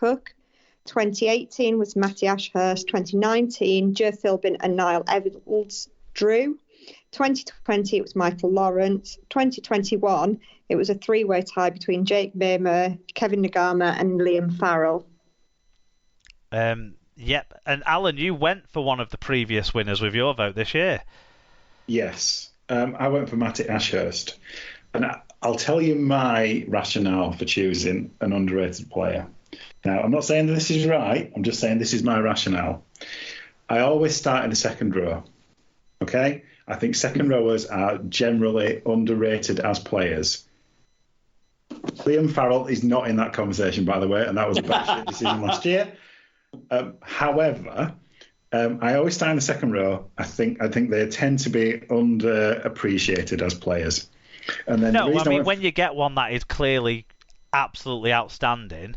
Cook. 2018 was Matty Ashurst. 2019, Joe Philbin and Niall Evalds-Drew. 2020, it was Michael Lawrence. 2021, it was a three-way tie between Jake Mamer, Kevin Nagama and Liam Farrell. Yep. And Alan, you went for one of the previous winners with your vote this year. Yes. I went for Matty Ashurst. And I'll tell you my rationale for choosing an underrated player. Now, I'm not saying that this is right. I'm just saying this is my rationale. I always start in the second row. Okay? I think second rowers are generally underrated as players. Liam Farrell is not in that conversation, by the way, and that was a bad decision last year. However, I always start in the second row. I think they tend to be underappreciated as players. And then when you get one that is clearly absolutely outstanding,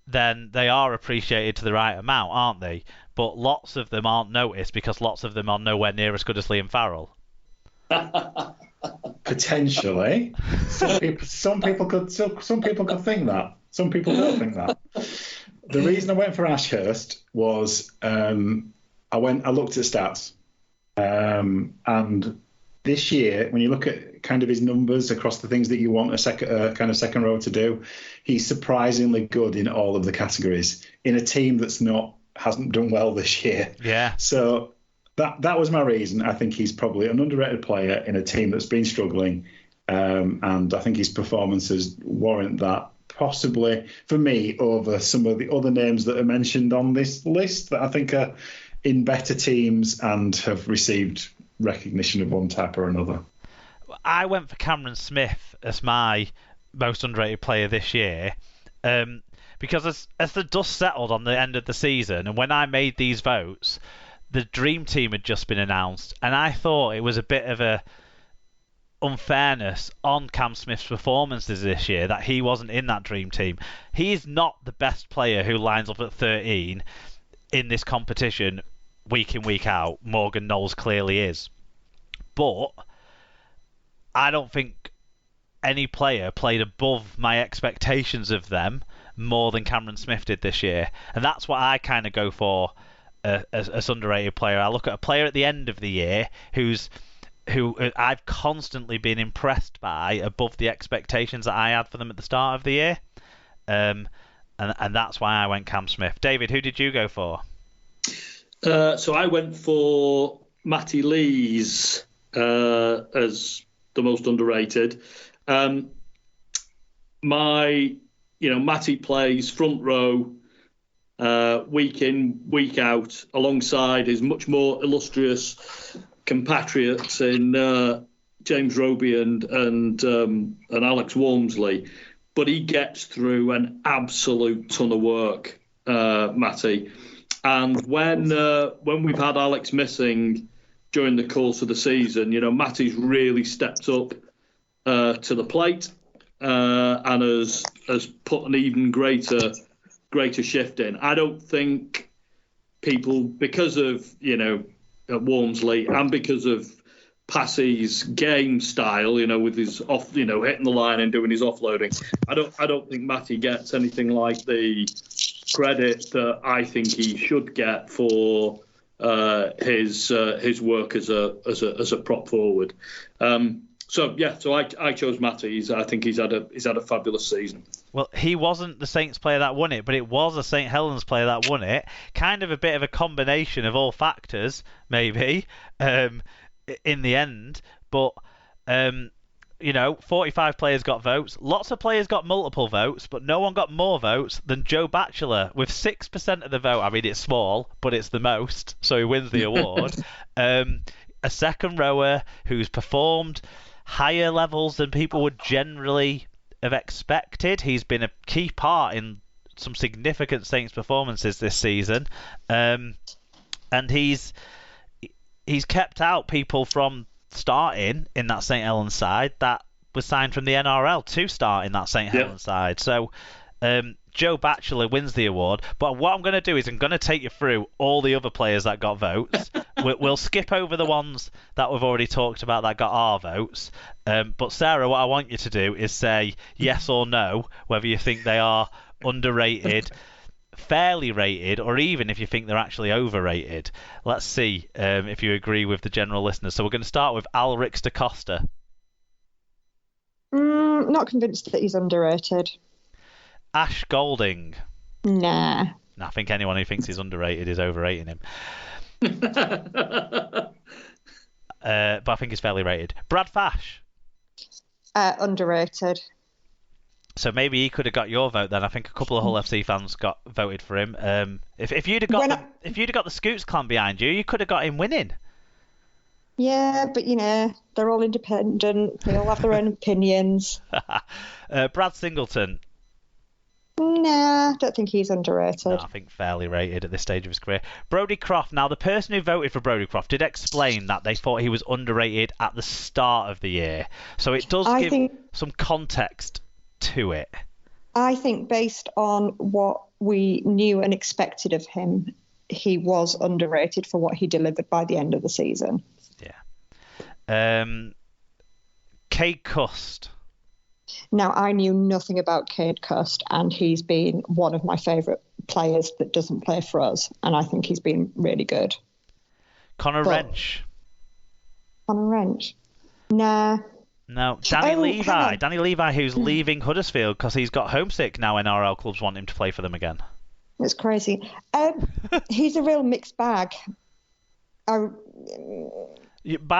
then they are appreciated to the right amount, aren't they? But lots of them aren't noticed because lots of them are nowhere near as good as Liam Farrell. Potentially, some people could think that. Some people don't think that. The reason I went for Ashurst was I looked at stats, and this year, when you look at kind of his numbers across the things that you want a second row to do, he's surprisingly good in all of the categories in a team that's hasn't done well this year. Yeah. So that was my reason. I think he's probably an underrated player in a team that's been struggling, and I think his performances warrant that. Possibly for me over some of the other names that are mentioned on this list that I think are in better teams and have received recognition of one type or another. I went for Cameron Smith as my most underrated player this year, because as the dust settled on the end of the season, and when I made these votes, the Dream Team had just been announced, and I thought it was a bit of a unfairness on Cam Smith's performances this year that he wasn't in that Dream Team. He is not the best player who lines up at 13 in this competition week in, week out. Morgan Knowles clearly is. But I don't think any player played above my expectations of them more than Cameron Smith did this year. And that's what I kind of go for as underrated player. I look at a player at the end of the year who I've constantly been impressed by above the expectations that I had for them at the start of the year. And that's why I went Cam Smith. David, who did you go for? So I went for Matty Lees as the most underrated. Matty plays front row week in, week out, alongside his much more illustrious compatriots in James Roby and Alex Walmsley, but he gets through an absolute ton of work, Matty. And when we've had Alex missing during the course of the season, Matty's really stepped up to the plate and has put an even greater shift in. I don't think people, because of at Walmsley and because of Passey's game style, with his off, hitting the line and doing his offloading, I don't think Matty gets anything like the credit that I think he should get for his work as a prop forward. So I chose Matty. I think he's had a fabulous season. Well, he wasn't the Saints player that won it, but it was a St Helens player that won it. Kind of a bit of a combination of all factors, maybe, in the end. But 45 players got votes. Lots of players got multiple votes, but no one got more votes than Joe Batchelor with 6% of the vote. I mean, it's small, but it's the most, so he wins the award. A second rower who's performed higher levels than people would generally have expected. He's been a key part in some significant Saints performances this season, and he's kept out people from starting in that St Helens side that was signed from the NRL to start in that St Helens side. So Joe Batchelor wins the award. But what I'm going to do is I'm going to take you through all the other players that got votes. We'll skip over the ones that we've already talked about that got our votes. But Sarah, what I want you to do is say yes or no whether you think they are underrated fairly rated, or even if you think they're actually overrated. Let's see if you agree with the general listeners. So we're going to start with Alrix De Costa. Not convinced that he's underrated. Ash Golding. Nah. I think anyone who thinks he's underrated is overrating him. But I think he's fairly rated. Brad Fash. Underrated. So maybe he could have got your vote then. I think a couple of Hull FC fans got voted for him. If you'd have got the Scoots clan behind you, you could have got him winning. Yeah, but they're all independent. They all have their own opinions. Brad Singleton. Nah, don't think he's underrated. No, I think fairly rated at this stage of his career. Brodie Croft. Now, the person who voted for Brodie Croft did explain that they thought he was underrated at the start of the year. So it does give some context to it. I think based on what we knew and expected of him, he was underrated for what he delivered by the end of the season. Yeah. Cade Cust. Now, I knew nothing about Cade Cust, and he's been one of my favourite players that doesn't play for us, and I think he's been really good. Connor Wrench. Connor Wrench? Nah. No. Danny Levi. Danny Levi, who's leaving Huddersfield because he's got homesick now NRL clubs want him to play for them again. It's crazy. He's a real mixed bag. By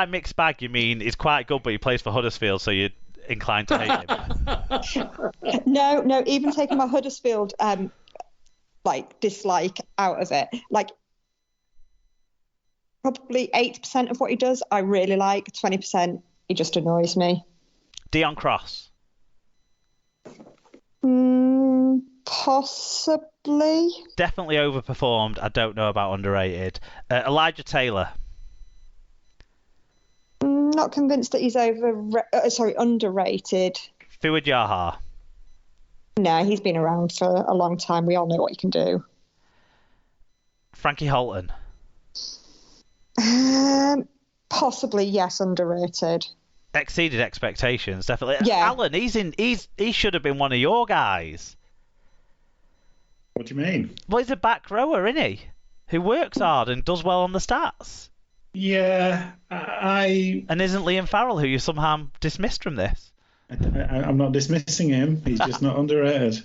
mixed bag, you mean he's quite good, but he plays for Huddersfield, so you're inclined to hate him. No, even taking my Huddersfield dislike out of it, probably 80% of what he does I really like, 20% he just annoys me. Dion Cross. Possibly. Definitely overperformed. I don't know about underrated. Elijah Taylor. Not convinced that he's underrated. Fuad Yaha. No, he's been around for a long time. We all know what he can do. Frankie Holton. Possibly, yes, underrated. Exceeded expectations, definitely. Yeah. Alan, he should have been one of your guys. What do you mean? Well, he's a back rower, isn't he? Who works hard and does well on the stats. Yeah, And isn't Liam Farrell, who you somehow dismissed from this? I'm not dismissing him. He's just not underrated.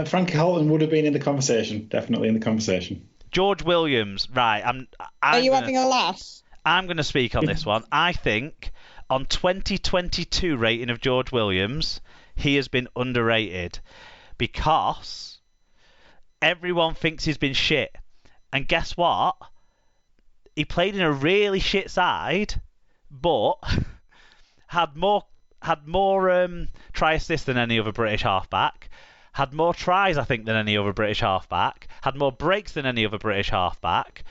Frankie Holton would have been in the conversation. Definitely in the conversation. George Williams. Right. Are you having a laugh? I'm going to speak on this one. I think on 2022 rating of George Williams, he has been underrated because everyone thinks he's been shit. And guess what? He played in a really shit side, but had more try assists than any other British halfback, had more tries, I think, than any other British halfback, had more breaks than any other British halfback.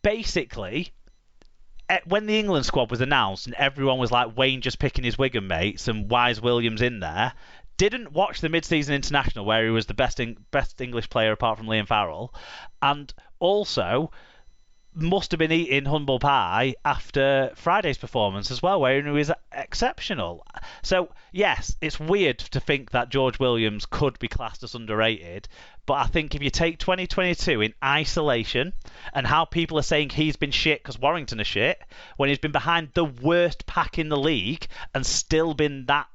Basically, when the England squad was announced and everyone was like, Wayne just picking his Wigan mates and why is Williams in there, didn't watch the mid-season international where he was the best English player apart from Liam Farrell, and also must have been eating humble pie after Friday's performance as well, where he was exceptional. So, yes, it's weird to think that George Williams could be classed as underrated, but I think if you take 2022 in isolation and how people are saying he's been shit because Warrington are shit, when he's been behind the worst pack in the league and still been that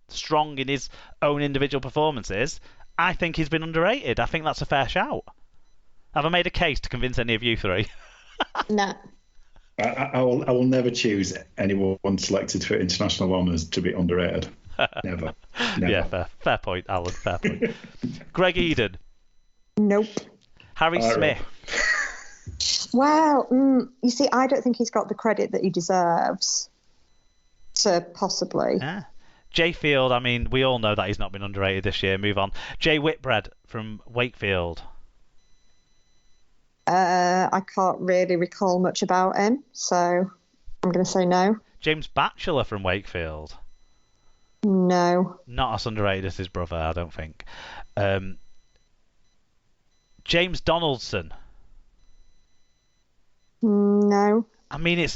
strong in his own individual performances, I think he's been underrated. I think that's a fair shout. Have I made a case to convince any of you three? No. I will never choose anyone selected for international honours to be underrated. Never. Yeah, fair point, Alan. Fair point. Greg Eden. Nope. Harry Smith. Wow. You see, I don't think he's got the credit that he deserves. To possibly. Yeah. Jay Field, I mean, we all know that he's not been underrated this year. Move on. Jay Whitbread from Wakefield. I can't really recall much about him, so I'm going to say no. James Batchelor from Wakefield. No. Not as underrated as his brother, I don't think. James Donaldson. No. I mean,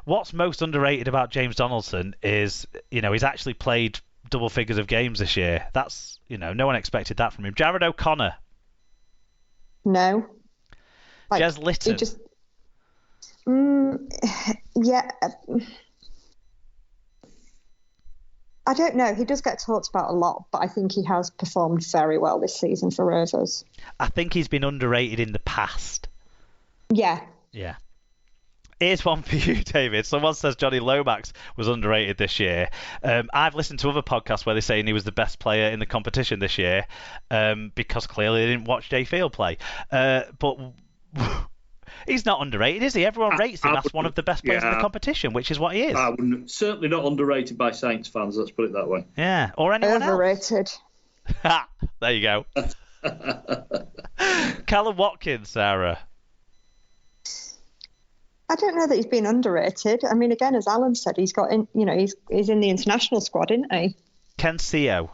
what's most underrated about James Donaldson is, he's actually played double figures of games this year. That's, no one expected that from him. Jared O'Connor. No. Jez Litton. Yeah. I don't know. He does get talked about a lot, but I think he has performed very well this season for Rovers. I think he's been underrated in the past. Yeah. Yeah. Here's one for you, David. Someone says Johnny Lomax was underrated this year. I've listened to other podcasts where they're saying he was the best player in the competition this year because clearly they didn't watch Jay Field play. But he's not underrated, is he? Everyone rates him. That's one of the best players in the competition, which is what he is. Certainly not underrated by Saints fans, let's put it that way. Yeah, or anyone Overrated. Else. There you go. Keller Watkins, Sarah. I don't know that he's been underrated. I mean, again, as Alan said, he's got in. He's in the international squad, isn't he? Ken Seo.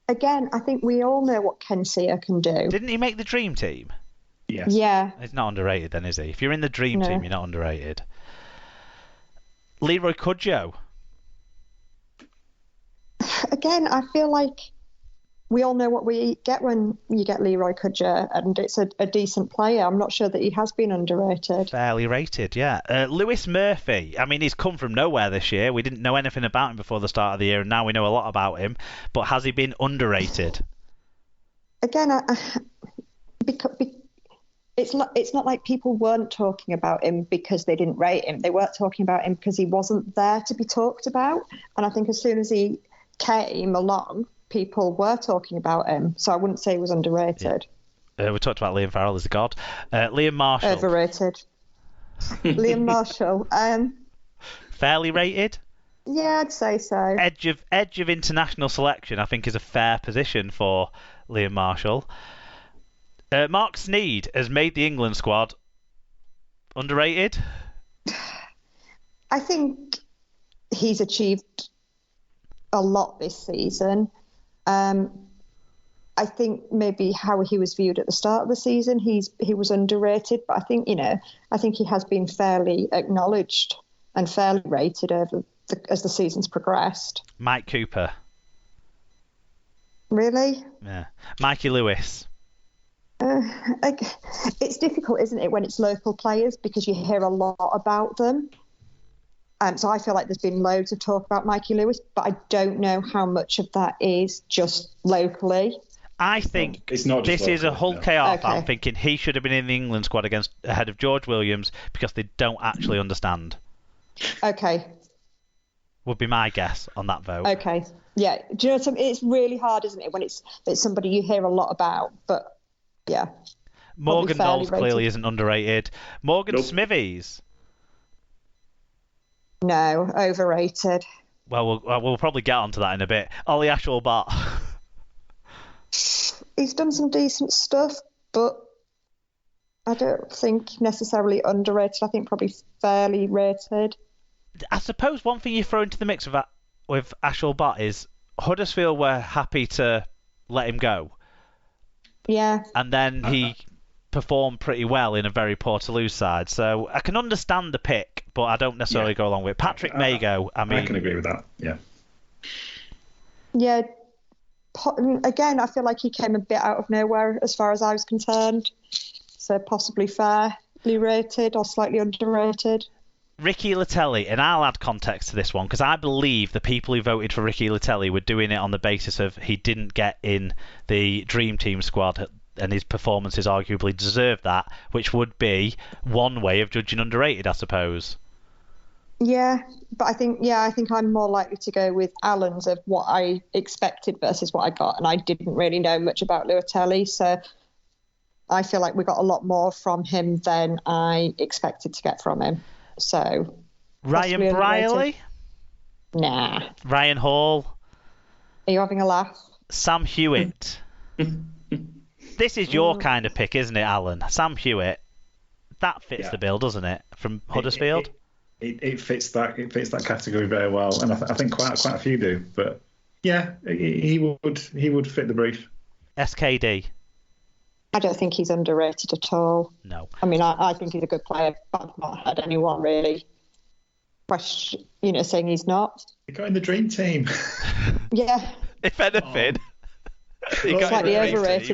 Again, I think we all know what Ken Seo can do. Didn't he make the dream team? Yes. Yeah. He's not underrated then, is he? If you're in the dream team, you're not underrated. Leroy Cudjoe. Again, I feel like we all know what we get when you get Leroy Cudjoe, and it's a decent player. I'm not sure that he has been underrated. Fairly rated, yeah. Lewis Murphy. I mean, he's come from nowhere this year. We didn't know anything about him before the start of the year, and now we know a lot about him. But has he been underrated? Again, because it's not like people weren't talking about him because they didn't rate him. They weren't talking about him because he wasn't there to be talked about. And I think as soon as he came along, people were talking about him. So I wouldn't say he was underrated. Yeah. We talked about Liam Farrell as a god. Liam Marshall. Overrated. Liam Marshall. Fairly rated? Yeah, I'd say so. Edge of international selection, I think, is a fair position for Liam Marshall. Mark Sneed has made the England squad. Underrated? I think he's achieved a lot this season. I think maybe how he was viewed at the start of the season, he was underrated, but I think he has been fairly acknowledged and fairly rated as the season's progressed. Mike Cooper. Really? Yeah. Mikey Lewis. It's difficult, isn't it, when it's local players because you hear a lot about them. So I feel like there's been loads of talk about Mikey Lewis, but I don't know how much of that is just locally. I think it's not just this is a Hull KR fan Okay. thinking he should have been in the England squad ahead of George Williams because they don't actually understand. Okay. Would be my guess on that vote. Okay. Yeah. Do you know something? It's really hard, isn't it, when it's somebody you hear a lot about, but yeah. Morgan fairly Knowles clearly rated. isn't underrated. Morgan Nope. Smithies. No, overrated. Well, we'll probably get onto that in a bit. Ollie Ashwell-Bott. He's done some decent stuff, but I don't think necessarily underrated. I think probably fairly rated. I suppose one thing you throw into the mix with Ashwell-Bott is Huddersfield were happy to let him go. Yeah. And then he performed pretty well in a very poor Toulouse side. So I can understand the pick, but I don't necessarily go along with it. Patrick Mago, I can agree with that, yeah. Yeah. Again, I feel like he came a bit out of nowhere as far as I was concerned. So possibly fairly rated or slightly underrated. Ricky Latelli, and I'll add context to this one because I believe the people who voted for Ricky Latelli were doing it on the basis of he didn't get in the Dream Team squad and his performances arguably deserved that, which would be one way of judging underrated, I suppose. Yeah, but I think I'm more likely to go with Alan's of what I expected versus what I got, and I didn't really know much about Latelli, so I feel like we got a lot more from him than I expected to get from him. So Ryan Briley? Nah. Ryan Hall? Are you having a laugh? Sam Hewitt? This is your kind of pick, isn't it, Alan? Sam Hewitt. That fits the bill, doesn't it? From Huddersfield? It fits that category very well, and I think quite a few do. But yeah, he would fit the brief. SKD? I don't think he's underrated at all. No. I mean, I think he's a good player, but I've not had anyone really question, saying he's not. He got in the dream team. Yeah. If anything, he got Slightly in the dream overrated. team.